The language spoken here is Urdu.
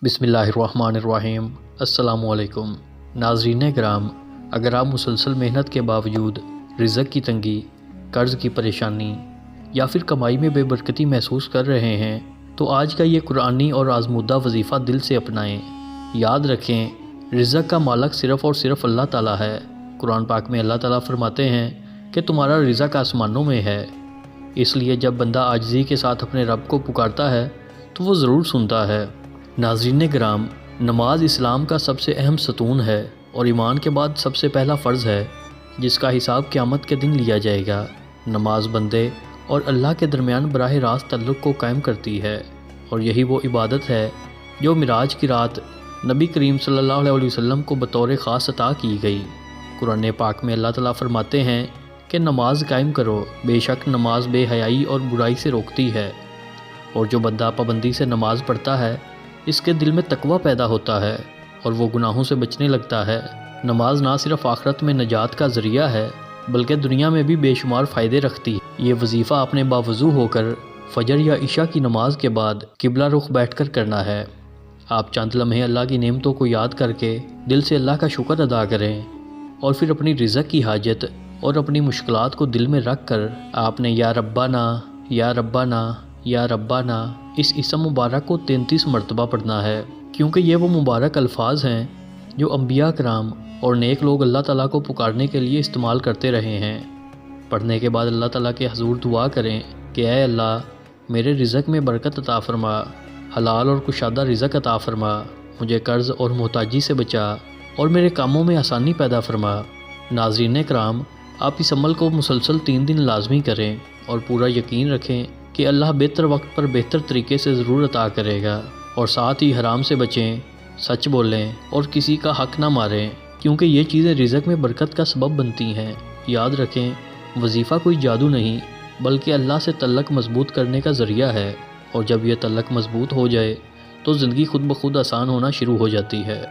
بسم اللہ الرحمن الرحیم۔ السلام علیکم ناظرین کرام، اگر آپ مسلسل محنت کے باوجود رزق کی تنگی، قرض کی پریشانی یا پھر کمائی میں بے برکتی محسوس کر رہے ہیں تو آج کا یہ قرآنی اور آزمودہ وظیفہ دل سے اپنائیں۔ یاد رکھیں، رزق کا مالک صرف اور صرف اللہ تعالیٰ ہے۔ قرآن پاک میں اللہ تعالیٰ فرماتے ہیں کہ تمہارا رزق آسمانوں میں ہے۔ اس لیے جب بندہ عاجزی کے ساتھ اپنے رب کو پکارتا ہے تو وہ ضرور سنتا ہے۔ ناظرین کرام، نماز اسلام کا سب سے اہم ستون ہے اور ایمان کے بعد سب سے پہلا فرض ہے جس کا حساب قیامت کے دن لیا جائے گا۔ نماز بندے اور اللہ کے درمیان براہ راست تعلق کو قائم کرتی ہے، اور یہی وہ عبادت ہے جو معراج کی رات نبی کریم صلی اللہ علیہ وسلم کو بطور خاص عطا کی گئی۔ قرآن پاک میں اللہ تعالیٰ فرماتے ہیں کہ نماز قائم کرو، بے شک نماز بے حیائی اور برائی سے روکتی ہے، اور جو بندہ پابندی سے نماز پڑھتا ہے اس کے دل میں تقوی پیدا ہوتا ہے اور وہ گناہوں سے بچنے لگتا ہے۔ نماز نہ صرف آخرت میں نجات کا ذریعہ ہے بلکہ دنیا میں بھی بے شمار فائدے رکھتی ہے۔ یہ وظیفہ اپنے باوضو ہو کر فجر یا عشاء کی نماز کے بعد قبلہ رخ بیٹھ کر کرنا ہے۔ آپ چند لمحے اللہ کی نعمتوں کو یاد کر کے دل سے اللہ کا شکر ادا کریں، اور پھر اپنی رزق کی حاجت اور اپنی مشکلات کو دل میں رکھ کر آپ نے یا ربنا یا ربنا یا ربنا اس اسم مبارک کو 33 مرتبہ پڑھنا ہے، کیونکہ یہ وہ مبارک الفاظ ہیں جو انبیاء کرام اور نیک لوگ اللہ تعالیٰ کو پکارنے کے لیے استعمال کرتے رہے ہیں۔ پڑھنے کے بعد اللہ تعالیٰ کے حضور دعا کریں کہ اے اللہ، میرے رزق میں برکت عطا فرما، حلال اور کشادہ رزق عطا فرما، مجھے قرض اور محتاجی سے بچا اور میرے کاموں میں آسانی پیدا فرما۔ ناظرین کرام، آپ اس عمل کو مسلسل 3 دن لازمی کریں اور پورا یقین رکھیں کہ اللہ بہتر وقت پر بہتر طریقے سے ضرور عطا کرے گا، اور ساتھ ہی حرام سے بچیں، سچ بولیں اور کسی کا حق نہ ماریں، کیونکہ یہ چیزیں رزق میں برکت کا سبب بنتی ہیں۔ یاد رکھیں، وظیفہ کوئی جادو نہیں بلکہ اللہ سے تعلق مضبوط کرنے کا ذریعہ ہے، اور جب یہ تعلق مضبوط ہو جائے تو زندگی خود بخود آسان ہونا شروع ہو جاتی ہے۔